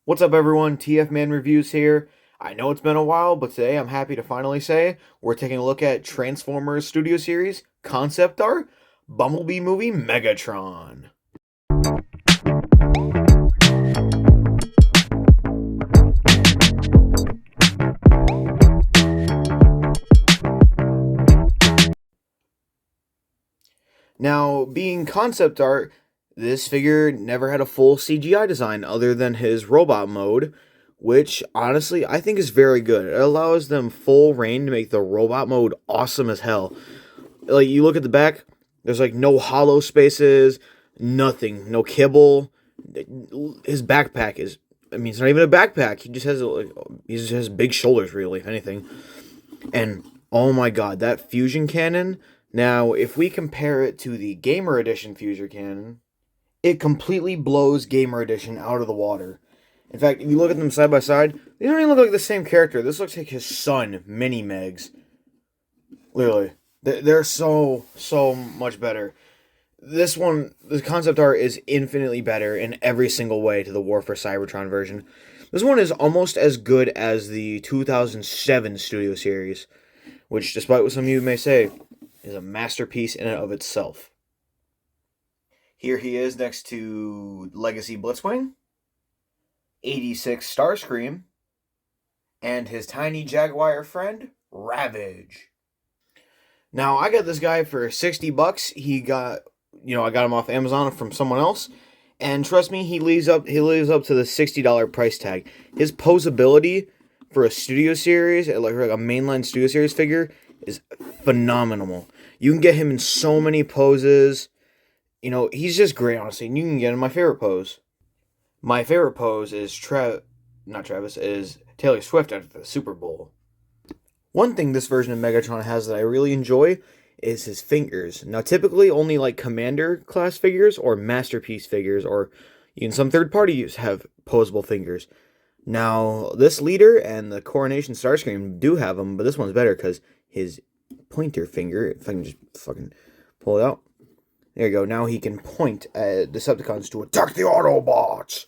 What's up, everyone? TF Man Reviews here. I know it's been a while, but today I'm happy to finally say we're taking a look at Transformers Studio Series concept art, Bumblebee movie Megatron. Now, being concept art, this figure never had a full CGI design other than his robot mode, which honestly I think is very good. It allows them full reign to make the robot mode awesome as hell. Like, you look at the back, there's like no hollow spaces, nothing, no kibble. His backpack is, I mean, it's not even a backpack. He just has he just has big shoulders, really, if anything. And oh my god, that fusion cannon. Now, if we compare it to the Gamer Edition fusion cannon, it completely blows Gamer Edition out of the water. In fact, if you look at them side by side, they don't even look like the same character. This looks like his son, Mini Megs. Literally. They're so much better. This one, the concept art is infinitely better in every single way to the War for Cybertron version. This one is almost as good as the 2007 Studio Series, which, despite what some of you may say, is a masterpiece in and of itself. Here he is next to Legacy Blitzwing, 86 Starscream, and his tiny Jaguar friend, Ravage. Now, I got this guy for $60. I got him off Amazon from someone else. And trust me, he lives up to the $60 price tag. His posability for a Studio Series, like a mainline Studio Series figure, is phenomenal. You can get him in so many poses. He's just great, honestly. And you can get him in my favorite pose. My favorite pose is is Taylor Swift at the Super Bowl. One thing this version of Megatron has that I really enjoy is his fingers. Now, typically only like Commander class figures or Masterpiece figures, or even some third parties have posable fingers. Now, this leader and the Coronation Starscream do have them, but this one's better because his pointer finger, if I can just fucking pull it out. There you go. Now he can point at Decepticons to attack the Autobots.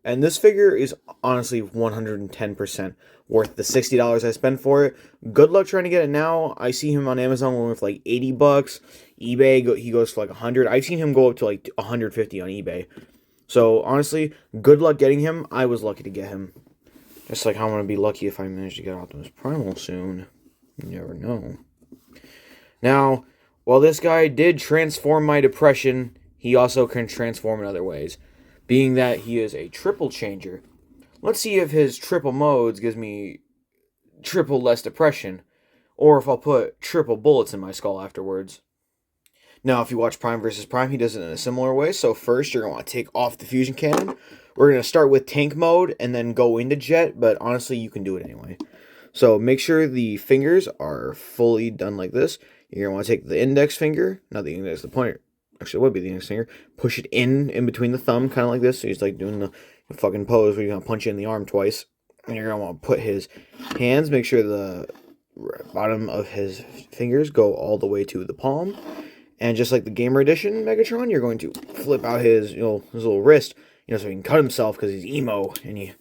And this figure is honestly 110% worth the $60 I spent for it. Good luck trying to get it now. I see him on Amazon going for like $80. eBay, he goes for like 100. I've seen him go up to like 150 on eBay. So honestly, good luck getting him. I was lucky to get him. Just like I'm going to be lucky if I manage to get Optimus Primal soon. You never know. Now, while this guy did transform my depression, he also can transform in other ways. Being that he is a triple changer, let's see if his triple modes gives me triple less depression, or if I'll put triple bullets in my skull afterwards. Now, if you watch Prime vs. Prime, he does it in a similar way. So first, you're going to want to take off the fusion cannon. We're going to start with tank mode and then go into jet, but honestly, you can do it anyway. So make sure the fingers are fully done like this. You're going to want to take the index finger, not the index, the pointer. Actually, it would be the index finger. Push it in between the thumb, kind of like this. So he's like doing the fucking pose where you're going to punch you in the arm twice. And you're going to want to put his hands, make sure the bottom of his fingers go all the way to the palm. And just like the Gamer Edition Megatron, you're going to flip out his little wrist, so he can cut himself because he's emo. And he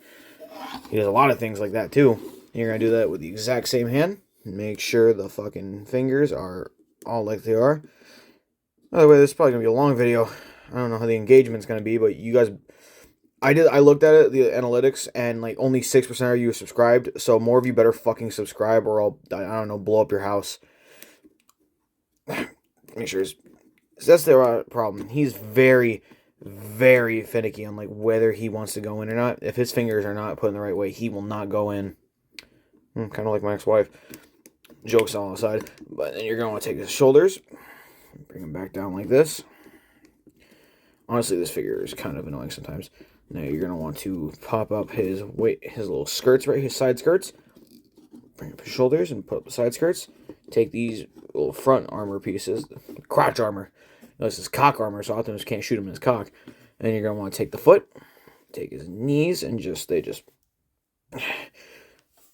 does a lot of things like that too. And you're going to do that with the exact same hand. Make sure the fucking fingers are all like they are. By the way, this is probably going to be a long video. I don't know how the engagement's going to be, but you guys... I looked at it, the analytics, and like only 6% of you subscribed, so more of you better fucking subscribe or I'll, I don't know, blow up your house. Make sure that's the problem. He's very, very finicky on like whether he wants to go in or not. If his fingers are not put in the right way, he will not go in. Kind of like my ex-wife. Jokes all aside. But then you're going to want to take his shoulders, bring him back down like this. Honestly, this figure is kind of annoying sometimes. Now you're going to want to pop up his little skirts, right? His side skirts. Bring up his shoulders and put up the side skirts. Take these little front armor pieces. Crotch armor. No, this is cock armor, so Optimus can't shoot him in his cock. And then you're going to want to take the foot. Take his knees and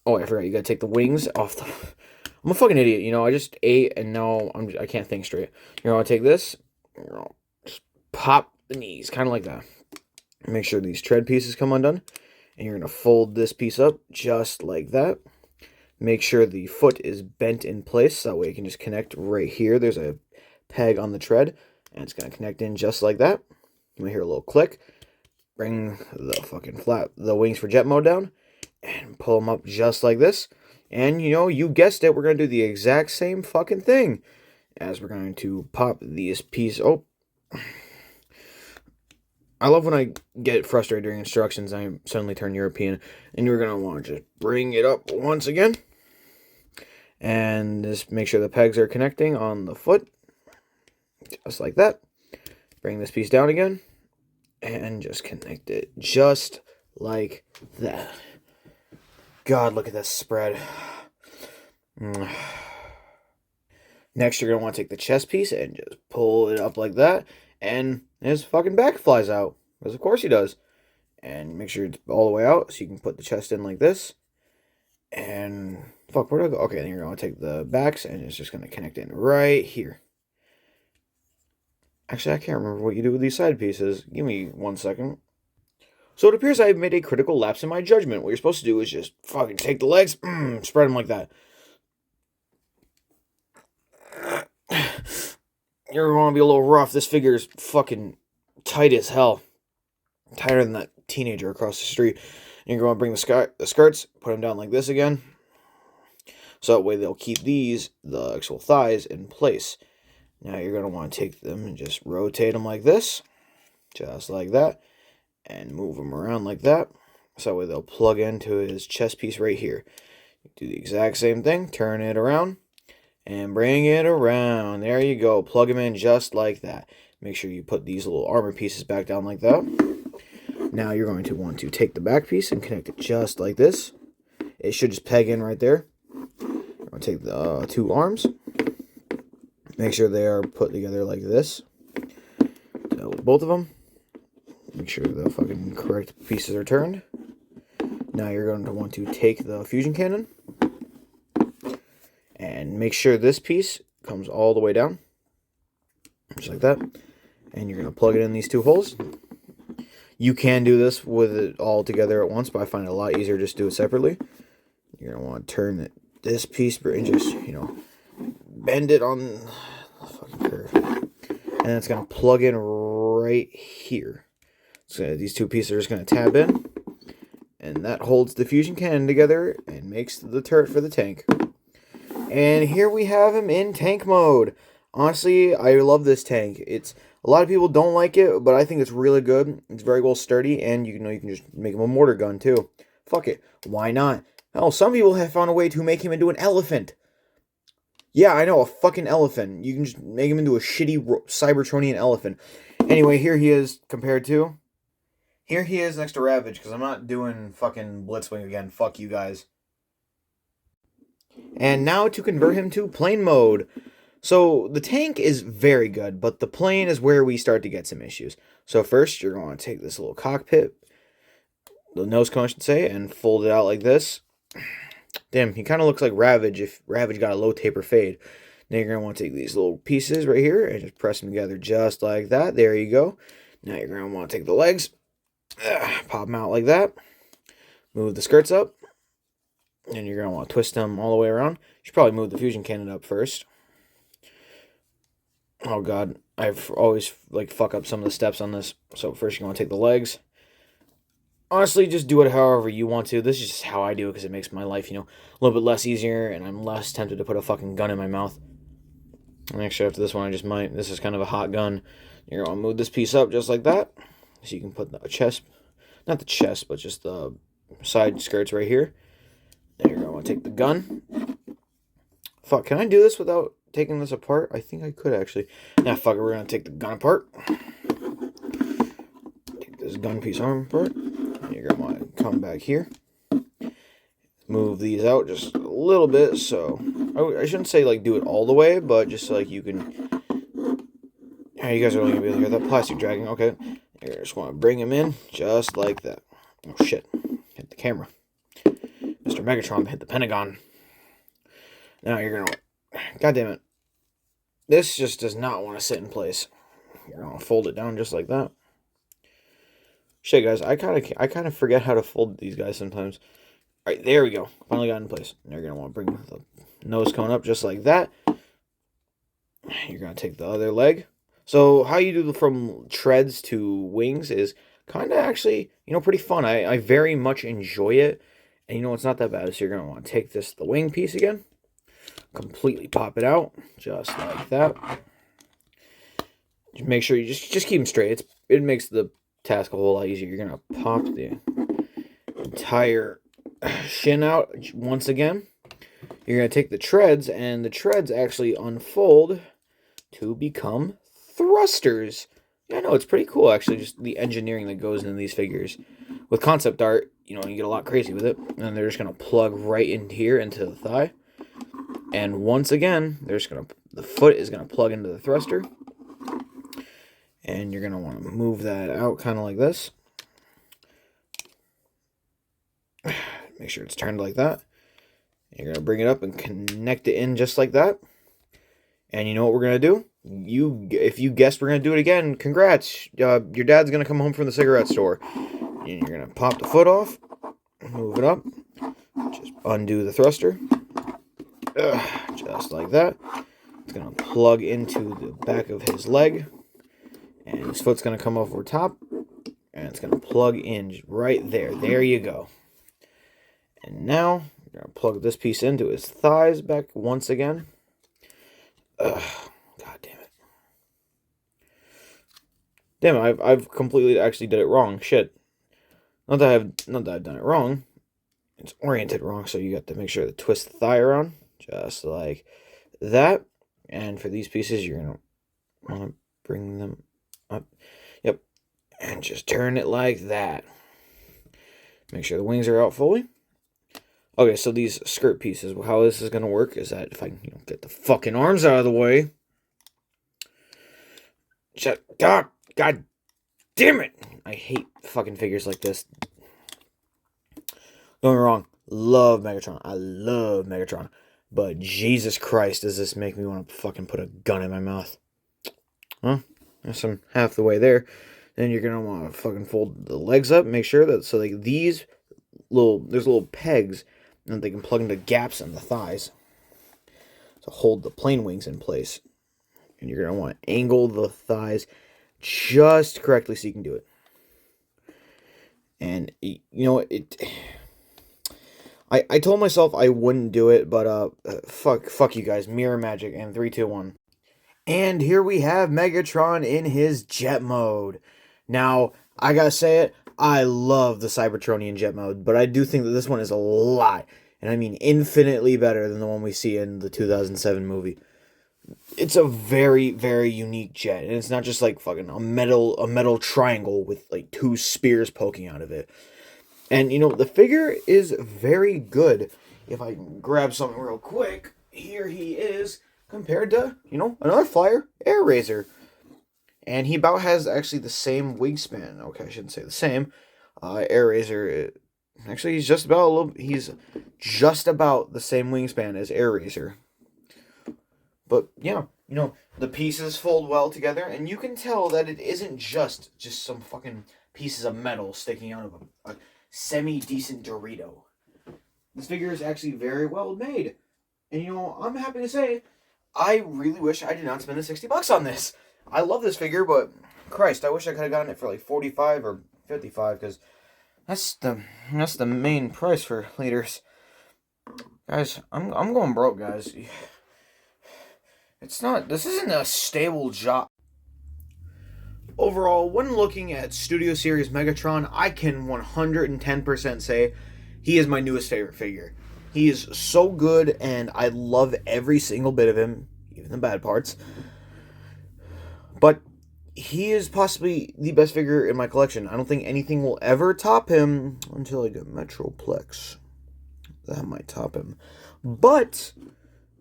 Oh, I forgot. You got to take the wings off the... I'm a fucking idiot, I just ate and now I can't think straight. You're going to take this. Just pop the knees, kind of like that. Make sure these tread pieces come undone. And you're going to fold this piece up just like that. Make sure the foot is bent in place, so that way it can just connect right here. There's a peg on the tread, and it's going to connect in just like that. You might hear a little click. Bring the wings for jet mode down, and pull them up just like this. And, you guessed it, we're going to do the exact same fucking thing. As we're going to pop these pieces. Oh, I love when I get frustrated during instructions, I suddenly turn European. And you're going to want to just bring it up once again. And just make sure the pegs are connecting on the foot. Just like that. Bring this piece down again. And just connect it just like that. God, look at this spread. Next, you're going to want to take the chest piece and just pull it up like that. And his fucking back flies out. Because of course he does. And make sure it's all the way out so you can put the chest in like this. And, fuck, where'd I go? Okay, then you're going to take the backs and it's just going to connect in right here. Actually, I can't remember what you do with these side pieces. Give me 1 second. So it appears I've made a critical lapse in my judgment. What you're supposed to do is just fucking take the legs, spread them like that. You're going to be a little rough. This figure is fucking tight as hell. Tighter than that teenager across the street. And you're going to bring the skirts, put them down like this again. So that way they'll keep the actual thighs in place. Now you're going to want to take them and just rotate them like this. Just like that. And move them around like that. So that way they'll plug into his chest piece right here. Do the exact same thing. Turn it around. And bring it around. There you go. Plug them in just like that. Make sure you put these little armor pieces back down like that. Now you're going to want to take the back piece and connect it just like this. It should just peg in right there. I'm going to take the two arms. Make sure they are put together like this. With both of them. Make sure the fucking correct pieces are turned. Now you're going to want to take the fusion cannon. And make sure this piece comes all the way down. Just like that. And you're going to plug it in these two holes. You can do this with it all together at once, but I find it a lot easier just to do it separately. You're going to want to turn this piece and just, bend it on the fucking curve. And then it's going to plug in right here. So these two pieces are just going to tab in. And that holds the fusion cannon together and makes the turret for the tank. And here we have him in tank mode. Honestly, I love this tank. A lot of people don't like it, but I think it's really good. It's very well sturdy, and you can just make him a mortar gun too. Fuck it, why not? Hell, some people have found a way to make him into an elephant. Yeah, I know, a fucking elephant. You can just make him into a shitty Cybertronian elephant. Anyway, here he is compared to. Here he is next to Ravage, because I'm not doing fucking Blitzwing again. Fuck you guys. And now to convert him to plane mode. So the tank is very good, but the plane is where we start to get some issues. So first, you're going to take this little cockpit, the nose cone I should say, and fold it out like this. Damn, he kind of looks like Ravage if Ravage got a low taper fade. Now you're going to want to take these little pieces right here and just press them together just like that. There you go. Now you're going to want to take the legs, pop them out like that, move the skirts up. And you're going to want to twist them all the way around. You should probably move the fusion cannon up first. Oh god, I've always fuck up some of the steps on this. So first you're going to take the legs. Honestly, just do it however you want to. This is just how I do it because it makes my life, a little bit less easier. And I'm less tempted to put a fucking gun in my mouth. And actually after this one I just might. This is kind of a hot gun. You're going to move this piece up just like that. So you can put the chest. Not the chest, but just the side skirts right here. There you go. I want to take the gun. Fuck, can I do this without taking this apart? I think I could actually. Nah, fuck it. We're going to take the gun apart. Take this gun piece arm apart. And you're going to want to come back here. Move these out just a little bit. So, I shouldn't say do it all the way, but just so you can. Yeah, you guys are only going to be able to hear that plastic dragging. Okay. You just want to bring him in just like that. Oh, shit. Hit the camera. Mr. Megatron hit the Pentagon. Now you're going to... God damn it. This just does not want to sit in place. You're going to fold it down just like that. Shit, guys, I kind of forget how to fold these guys sometimes. All right, there we go. Finally got in place. You're gonna want to bring the nose cone up just like that. You're gonna take the other leg. So how you do from treads to wings is kind of actually, pretty fun. I very much enjoy it. And it's not that bad. So you're gonna want to take the wing piece again, completely pop it out, just like that. Just make sure you just keep them straight. It makes the task a whole lot easier. You're gonna pop the entire shin out once again. You're gonna take the treads, and the treads actually unfold to become thrusters. Yeah, I know, it's pretty cool actually, just the engineering that goes into these figures. With concept art, you get a lot crazy with it. And they're just gonna plug right in here into the thigh. And once again, the foot is gonna plug into the thruster. And you're gonna want to move that out kind of like this. Make sure it's turned like that. You're gonna bring it up and connect it in just like that. And you know what we're gonna do? If you guessed we're gonna do it again, congrats. Your dad's gonna come home from the cigarette store. And you're gonna pop the foot off, move it up, just undo the thruster, just like that. It's gonna plug into the back of his leg, and his foot's gonna come over top, and it's gonna plug in right there. There you go. And now you're gonna plug this piece into his thighs back once again. God damn it. Damn it, I've completely actually did it wrong. Shit. Not that I've done it wrong. It's oriented wrong, so you got to make sure to twist the thigh around. Just like that. And for these pieces, you're gonna want to bring them up. Yep. And just turn it like that. Make sure the wings are out fully. Okay, so these skirt pieces, how this is going to work is that if I can get the fucking arms out of the way. God damn it. I hate fucking figures like this. Don't get me wrong. Love Megatron. I love Megatron. But Jesus Christ, does this make me want to fucking put a gun in my mouth. Well, I'm half the way there. Then you're going to want to fucking fold the legs up. Make sure that, so like these there's little pegs, and they can plug into gaps in the thighs to hold the plain wings in place. And you're going to want to angle the thighs just correctly so you can do it. And, I told myself I wouldn't do it, but fuck you guys. Mirror magic, and 3, 2, 1. And here we have Megatron in his jet mode. Now, I gotta say it, I love the Cybertronian jet mode, but I do think that this one is a lot, and I mean infinitely better than the one we see in the 2007 movie. It's a very, very unique jet, and it's not just like fucking a metal triangle with like 2 spears poking out of it. And the figure is very good. If I can grab something real quick, here he is compared to, another flyer, Air Razor. And he about has actually the same wingspan. Okay, I shouldn't say the same. Air Razor, actually, he's just about the same wingspan as Air Razor. But yeah, the pieces fold well together, and you can tell that it isn't just some fucking pieces of metal sticking out of a semi-decent Dorito. This figure is actually very well made. And I'm happy to say, I really wish I did not spend the $60 on this. I love this figure, but Christ, I wish I could have gotten it for like 45 or 55, because that's the main price for leaders. Guys, I'm going broke, guys. This isn't a stable job. Overall, when looking at Studio Series Megatron, I can 110% say he is my newest favorite figure. He is so good, and I love every single bit of him, even the bad parts. But he is possibly the best figure in my collection. I don't think anything will ever top him until I get Metroplex. That might top him. But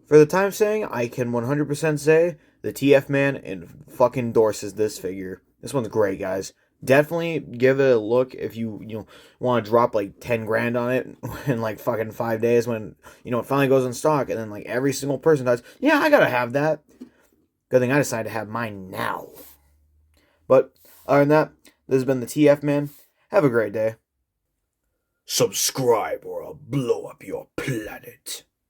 for the time saying, I can 100% say the TF Man fucking endorses this figure. This one's great, guys. Definitely give it a look if you want to drop like 10 grand on it in like fucking 5 days when it finally goes in stock, and then like every single person does. Yeah, I gotta have that. Good thing I decided to have mine now. But other than that, this has been the TF Man. Have a great day. Subscribe or I'll blow up your planet.